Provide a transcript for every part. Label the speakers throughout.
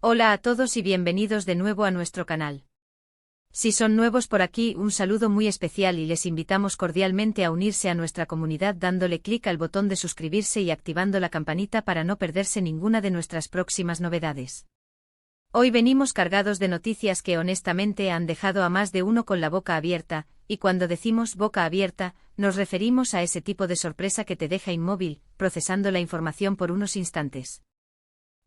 Speaker 1: Hola a todos y bienvenidos de nuevo a nuestro canal. Si son nuevos por aquí, un saludo muy especial y les invitamos cordialmente a unirse a nuestra comunidad dándole clic al botón de suscribirse y activando la campanita para no perderse ninguna de nuestras próximas novedades. Hoy venimos cargados de noticias que honestamente han dejado a más de uno con la boca abierta, y cuando decimos boca abierta, nos referimos a ese tipo de sorpresa que te deja inmóvil, procesando la información por unos instantes.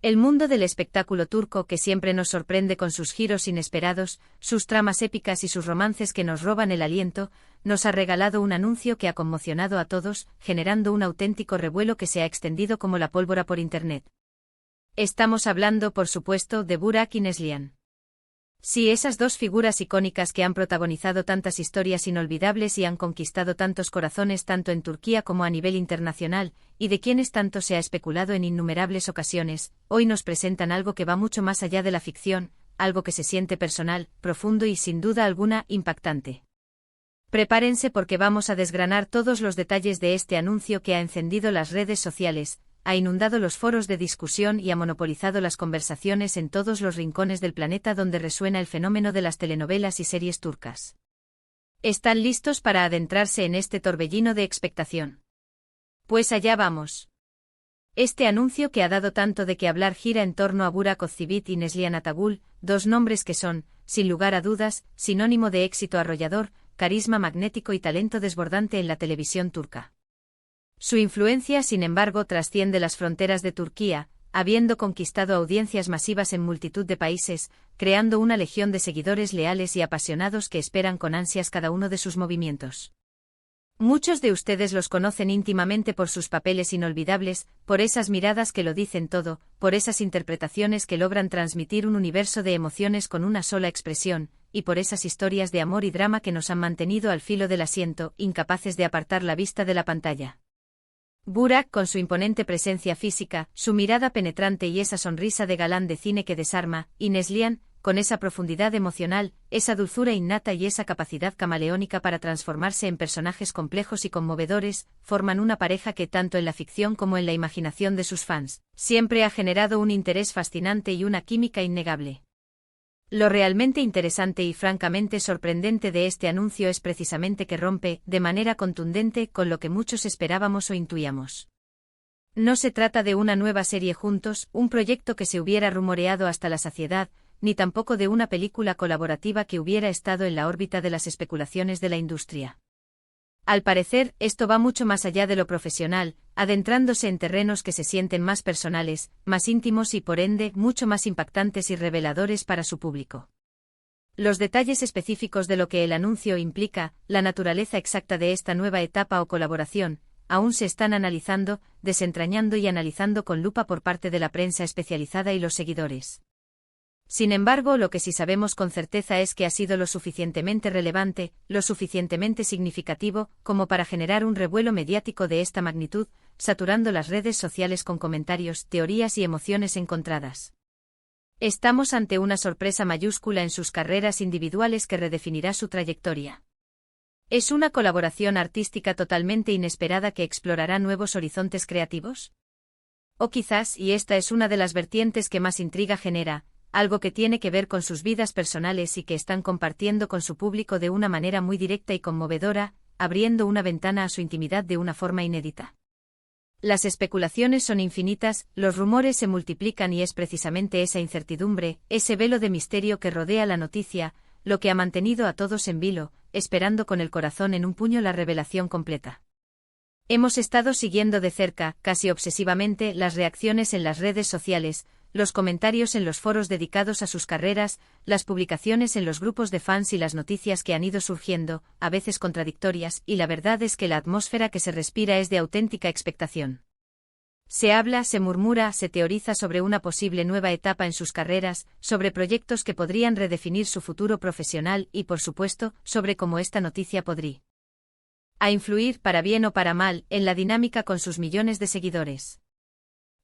Speaker 1: El mundo del espectáculo turco que siempre nos sorprende con sus giros inesperados, sus tramas épicas y sus romances que nos roban el aliento, nos ha regalado un anuncio que ha conmocionado a todos, generando un auténtico revuelo que se ha extendido como la pólvora por Internet. Estamos hablando, por supuesto, de Burak y Neslihan. Sí, esas dos figuras icónicas que han protagonizado tantas historias inolvidables y han conquistado tantos corazones tanto en Turquía como a nivel internacional, y de quienes tanto se ha especulado en innumerables ocasiones, hoy nos presentan algo que va mucho más allá de la ficción, algo que se siente personal, profundo y sin duda alguna impactante. Prepárense porque vamos a desgranar todos los detalles de este anuncio que ha encendido las redes sociales, ha inundado los foros de discusión y ha monopolizado las conversaciones en todos los rincones del planeta donde resuena el fenómeno de las telenovelas y series turcas. ¿Están listos para adentrarse en este torbellino de expectación? Pues allá vamos. Este anuncio que ha dado tanto de qué hablar gira en torno a Burak Özçivit y Neslihan Atagül, dos nombres que son, sin lugar a dudas, sinónimo de éxito arrollador, carisma magnético y talento desbordante en la televisión turca. Su influencia, sin embargo, trasciende las fronteras de Turquía, habiendo conquistado audiencias masivas en multitud de países, creando una legión de seguidores leales y apasionados que esperan con ansias cada uno de sus movimientos. Muchos de ustedes los conocen íntimamente por sus papeles inolvidables, por esas miradas que lo dicen todo, por esas interpretaciones que logran transmitir un universo de emociones con una sola expresión, y por esas historias de amor y drama que nos han mantenido al filo del asiento, incapaces de apartar la vista de la pantalla. Burak, con su imponente presencia física, su mirada penetrante y esa sonrisa de galán de cine que desarma, y Neslihan, con esa profundidad emocional, esa dulzura innata y esa capacidad camaleónica para transformarse en personajes complejos y conmovedores, forman una pareja que tanto en la ficción como en la imaginación de sus fans, siempre ha generado un interés fascinante y una química innegable. Lo realmente interesante y francamente sorprendente de este anuncio es precisamente que rompe, de manera contundente, con lo que muchos esperábamos o intuíamos. No se trata de una nueva serie juntos, un proyecto que se hubiera rumoreado hasta la saciedad, ni tampoco de una película colaborativa que hubiera estado en la órbita de las especulaciones de la industria. Al parecer, esto va mucho más allá de lo profesional, adentrándose en terrenos que se sienten más personales, más íntimos y por ende, mucho más impactantes y reveladores para su público. Los detalles específicos de lo que el anuncio implica, la naturaleza exacta de esta nueva etapa o colaboración, aún se están analizando, desentrañando y analizando con lupa por parte de la prensa especializada y los seguidores. Sin embargo, lo que sí sabemos con certeza es que ha sido lo suficientemente relevante, lo suficientemente significativo, como para generar un revuelo mediático de esta magnitud, saturando las redes sociales con comentarios, teorías y emociones encontradas. Estamos ante una sorpresa mayúscula en sus carreras individuales que redefinirá su trayectoria. ¿Es una colaboración artística totalmente inesperada que explorará nuevos horizontes creativos? O quizás, y esta es una de las vertientes que más intriga genera, algo que tiene que ver con sus vidas personales y que están compartiendo con su público de una manera muy directa y conmovedora, abriendo una ventana a su intimidad de una forma inédita. Las especulaciones son infinitas, los rumores se multiplican y es precisamente esa incertidumbre, ese velo de misterio que rodea la noticia, lo que ha mantenido a todos en vilo, esperando con el corazón en un puño la revelación completa. Hemos estado siguiendo de cerca, casi obsesivamente, las reacciones en las redes sociales, los comentarios en los foros dedicados a sus carreras, las publicaciones en los grupos de fans y las noticias que han ido surgiendo, a veces contradictorias, y la verdad es que la atmósfera que se respira es de auténtica expectación. Se habla, se murmura, se teoriza sobre una posible nueva etapa en sus carreras, sobre proyectos que podrían redefinir su futuro profesional y, por supuesto, sobre cómo esta noticia podría influir, para bien o para mal, en la dinámica con sus millones de seguidores.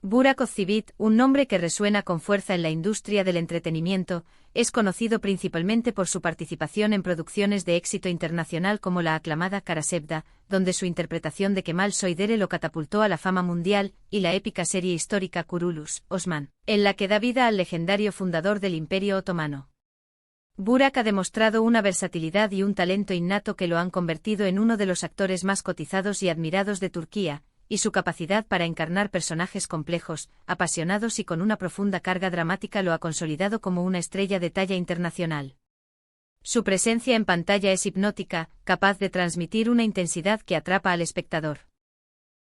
Speaker 1: Burak Ozcivit, un nombre que resuena con fuerza en la industria del entretenimiento, es conocido principalmente por su participación en producciones de éxito internacional como la aclamada Karasevda, donde su interpretación de Kemal Soydere lo catapultó a la fama mundial, y la épica serie histórica Kurulus, Osman, en la que da vida al legendario fundador del Imperio Otomano. Burak ha demostrado una versatilidad y un talento innato que lo han convertido en uno de los actores más cotizados y admirados de Turquía, y su capacidad para encarnar personajes complejos, apasionados y con una profunda carga dramática lo ha consolidado como una estrella de talla internacional. Su presencia en pantalla es hipnótica, capaz de transmitir una intensidad que atrapa al espectador.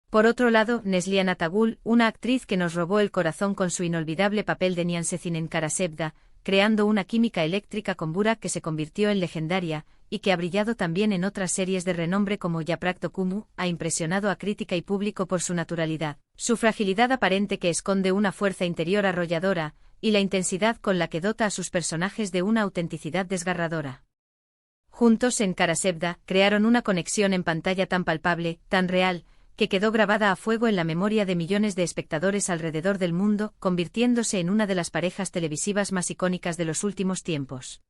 Speaker 1: Por otro lado, Neslihan Atagul, una actriz que nos robó el corazón con su inolvidable papel de Niansezin en Karasevda, creando una química eléctrica con Burak que se convirtió en legendaria, y que ha brillado también en otras series de renombre como Yaprak Dokumu, ha impresionado a crítica y público por su naturalidad, su fragilidad aparente que esconde una fuerza interior arrolladora, y la intensidad con la que dota a sus personajes de una autenticidad desgarradora. Juntos en Karasevda, crearon una conexión en pantalla tan palpable, tan real, que quedó grabada a fuego en la memoria de millones de espectadores alrededor del mundo, convirtiéndose en una de las parejas televisivas más icónicas de los últimos tiempos.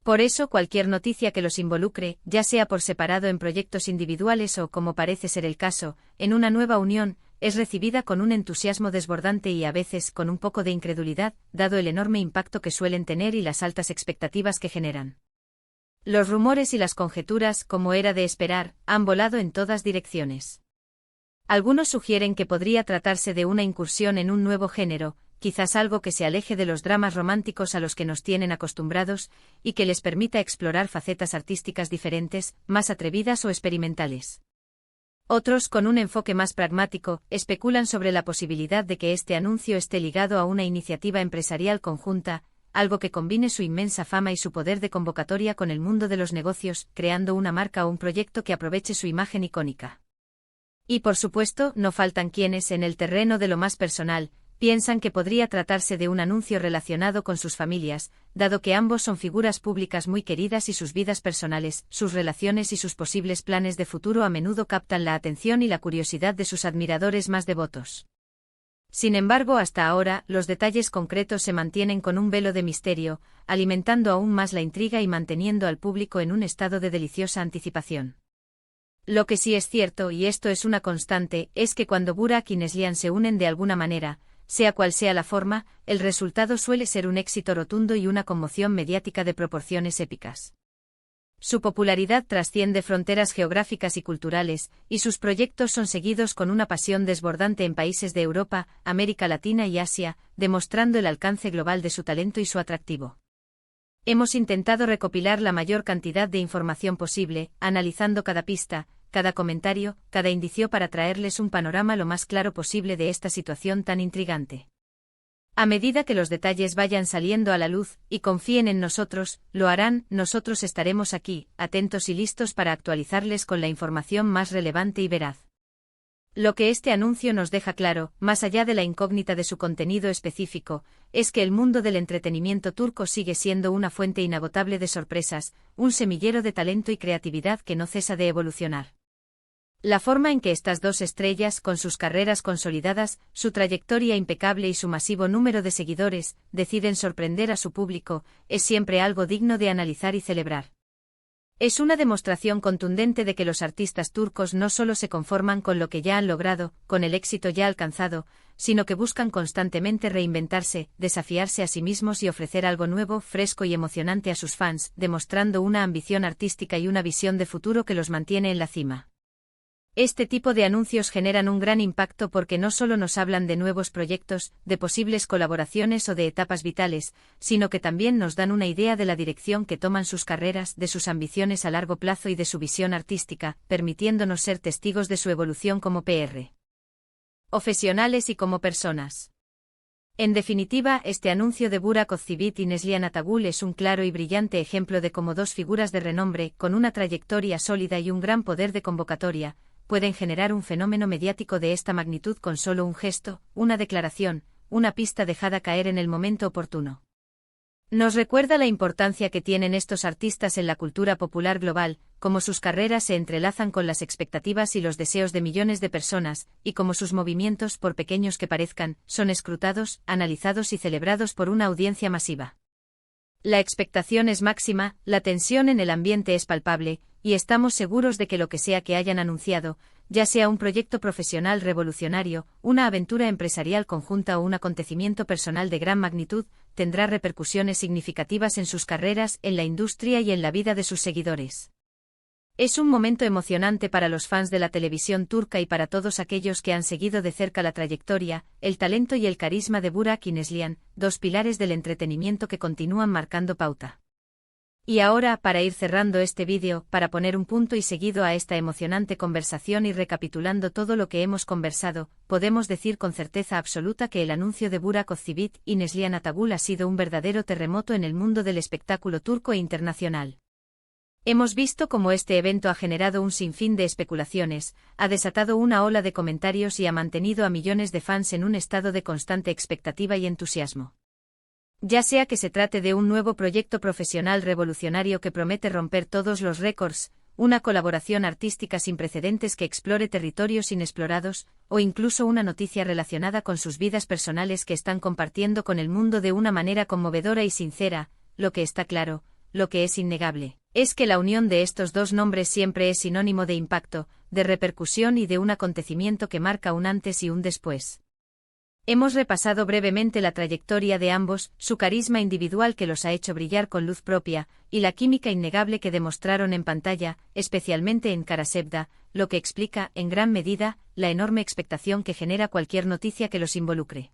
Speaker 1: Por eso cualquier noticia que los involucre, ya sea por separado en proyectos individuales o, como parece ser el caso, en una nueva unión, es recibida con un entusiasmo desbordante y a veces con un poco de incredulidad, dado el enorme impacto que suelen tener y las altas expectativas que generan. Los rumores y las conjeturas, como era de esperar, han volado en todas direcciones. Algunos sugieren que podría tratarse de una incursión en un nuevo género, quizás algo que se aleje de los dramas románticos a los que nos tienen acostumbrados, y que les permita explorar facetas artísticas diferentes, más atrevidas o experimentales. Otros, con un enfoque más pragmático, especulan sobre la posibilidad de que este anuncio esté ligado a una iniciativa empresarial conjunta, algo que combine su inmensa fama y su poder de convocatoria con el mundo de los negocios, creando una marca o un proyecto que aproveche su imagen icónica. Y por supuesto, no faltan quienes, en el terreno de lo más personal, piensan que podría tratarse de un anuncio relacionado con sus familias, dado que ambos son figuras públicas muy queridas y sus vidas personales, sus relaciones y sus posibles planes de futuro a menudo captan la atención y la curiosidad de sus admiradores más devotos. Sin embargo, hasta ahora, los detalles concretos se mantienen con un velo de misterio, alimentando aún más la intriga y manteniendo al público en un estado de deliciosa anticipación. Lo que sí es cierto, y esto es una constante, es que cuando Burak y Neslihan se unen de alguna manera, sea cual sea la forma, el resultado suele ser un éxito rotundo y una conmoción mediática de proporciones épicas. Su popularidad trasciende fronteras geográficas y culturales, y sus proyectos son seguidos con una pasión desbordante en países de Europa, América Latina y Asia, demostrando el alcance global de su talento y su atractivo. Hemos intentado recopilar la mayor cantidad de información posible, analizando cada pista, cada comentario, cada indicio para traerles un panorama lo más claro posible de esta situación tan intrigante. A medida que los detalles vayan saliendo a la luz, y confíen en nosotros, lo harán, nosotros estaremos aquí, atentos y listos para actualizarles con la información más relevante y veraz. Lo que este anuncio nos deja claro, más allá de la incógnita de su contenido específico, es que el mundo del entretenimiento turco sigue siendo una fuente inagotable de sorpresas, un semillero de talento y creatividad que no cesa de evolucionar. La forma en que estas dos estrellas, con sus carreras consolidadas, su trayectoria impecable y su masivo número de seguidores, deciden sorprender a su público, es siempre algo digno de analizar y celebrar. Es una demostración contundente de que los artistas turcos no solo se conforman con lo que ya han logrado, con el éxito ya alcanzado, sino que buscan constantemente reinventarse, desafiarse a sí mismos y ofrecer algo nuevo, fresco y emocionante a sus fans, demostrando una ambición artística y una visión de futuro que los mantiene en la cima. Este tipo de anuncios generan un gran impacto porque no solo nos hablan de nuevos proyectos, de posibles colaboraciones o de etapas vitales, sino que también nos dan una idea de la dirección que toman sus carreras, de sus ambiciones a largo plazo y de su visión artística, permitiéndonos ser testigos de su evolución como PR. Profesionales y como personas. En definitiva, este anuncio de Burak Ozcivit y Neslihan Atagul es un claro y brillante ejemplo de cómo dos figuras de renombre, con una trayectoria sólida y un gran poder de convocatoria, pueden generar un fenómeno mediático de esta magnitud con solo un gesto, una declaración, una pista dejada caer en el momento oportuno. Nos recuerda la importancia que tienen estos artistas en la cultura popular global, cómo sus carreras se entrelazan con las expectativas y los deseos de millones de personas, y cómo sus movimientos, por pequeños que parezcan, son escrutados, analizados y celebrados por una audiencia masiva. La expectación es máxima, la tensión en el ambiente es palpable, y estamos seguros de que lo que sea que hayan anunciado, ya sea un proyecto profesional revolucionario, una aventura empresarial conjunta o un acontecimiento personal de gran magnitud, tendrá repercusiones significativas en sus carreras, en la industria y en la vida de sus seguidores. Es un momento emocionante para los fans de la televisión turca y para todos aquellos que han seguido de cerca la trayectoria, el talento y el carisma de Burak Yilmaz, dos pilares del entretenimiento que continúan marcando pauta. Y ahora, para ir cerrando este vídeo, para poner un punto y seguido a esta emocionante conversación y recapitulando todo lo que hemos conversado, podemos decir con certeza absoluta que el anuncio de Burak Özçivit y Neslihan Atagül ha sido un verdadero terremoto en el mundo del espectáculo turco e internacional. Hemos visto cómo este evento ha generado un sinfín de especulaciones, ha desatado una ola de comentarios y ha mantenido a millones de fans en un estado de constante expectativa y entusiasmo. Ya sea que se trate de un nuevo proyecto profesional revolucionario que promete romper todos los récords, una colaboración artística sin precedentes que explore territorios inexplorados, o incluso una noticia relacionada con sus vidas personales que están compartiendo con el mundo de una manera conmovedora y sincera, lo que está claro, lo que es innegable, es que la unión de estos dos nombres siempre es sinónimo de impacto, de repercusión y de un acontecimiento que marca un antes y un después. Hemos repasado brevemente la trayectoria de ambos, su carisma individual que los ha hecho brillar con luz propia, y la química innegable que demostraron en pantalla, especialmente en Karasevda, lo que explica, en gran medida, la enorme expectación que genera cualquier noticia que los involucre.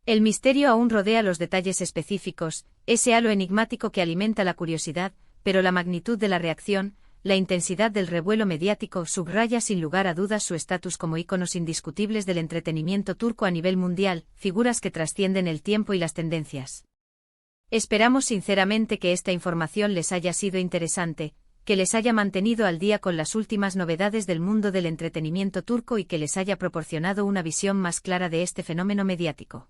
Speaker 1: El misterio aún rodea los detalles específicos, ese halo enigmático que alimenta la curiosidad, pero la magnitud de la reacción, la intensidad del revuelo mediático subraya sin lugar a dudas su estatus como íconos indiscutibles del entretenimiento turco a nivel mundial, figuras que trascienden el tiempo y las tendencias. Esperamos sinceramente que esta información les haya sido interesante, que les haya mantenido al día con las últimas novedades del mundo del entretenimiento turco y que les haya proporcionado una visión más clara de este fenómeno mediático.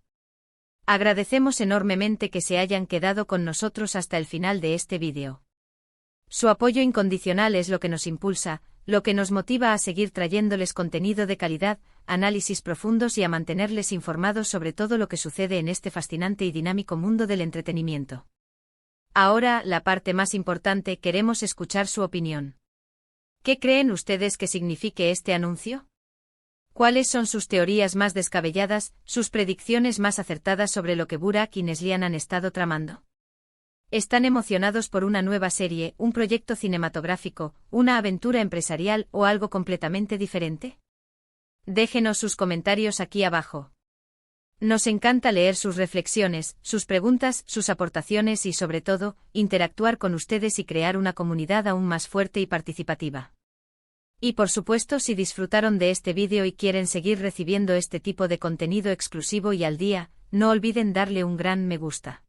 Speaker 1: Agradecemos enormemente que se hayan quedado con nosotros hasta el final de este vídeo. Su apoyo incondicional es lo que nos impulsa, lo que nos motiva a seguir trayéndoles contenido de calidad, análisis profundos y a mantenerles informados sobre todo lo que sucede en este fascinante y dinámico mundo del entretenimiento. Ahora, la parte más importante, queremos escuchar su opinión. ¿Qué creen ustedes que signifique este anuncio? ¿Cuáles son sus teorías más descabelladas, sus predicciones más acertadas sobre lo que Burak y Neslihan han estado tramando? ¿Están emocionados por una nueva serie, un proyecto cinematográfico, una aventura empresarial o algo completamente diferente? Déjenos sus comentarios aquí abajo. Nos encanta leer sus reflexiones, sus preguntas, sus aportaciones y sobre todo, interactuar con ustedes y crear una comunidad aún más fuerte y participativa. Y por supuesto, si disfrutaron de este vídeo y quieren seguir recibiendo este tipo de contenido exclusivo y al día, no olviden darle un gran me gusta.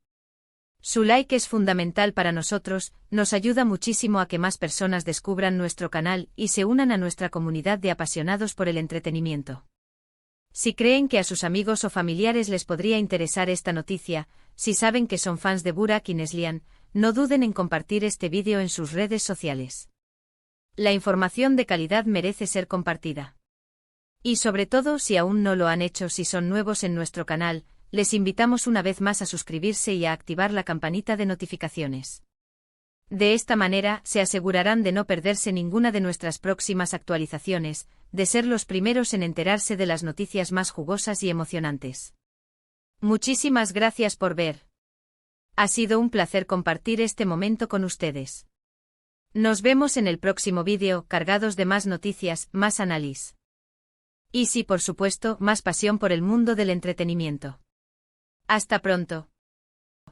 Speaker 1: Su like es fundamental para nosotros, nos ayuda muchísimo a que más personas descubran nuestro canal y se unan a nuestra comunidad de apasionados por el entretenimiento. Si creen que a sus amigos o familiares les podría interesar esta noticia, si saben que son fans de Burak y Neslihan, no duden en compartir este vídeo en sus redes sociales. La información de calidad merece ser compartida. Y sobre todo, si aún no lo han hecho, si son nuevos en nuestro canal, les invitamos una vez más a suscribirse y a activar la campanita de notificaciones. De esta manera, se asegurarán de no perderse ninguna de nuestras próximas actualizaciones, de ser los primeros en enterarse de las noticias más jugosas y emocionantes. Muchísimas gracias por ver. Ha sido un placer compartir este momento con ustedes. Nos vemos en el próximo vídeo, cargados de más noticias, más análisis. Y sí, por supuesto, más pasión por el mundo del entretenimiento. Hasta pronto.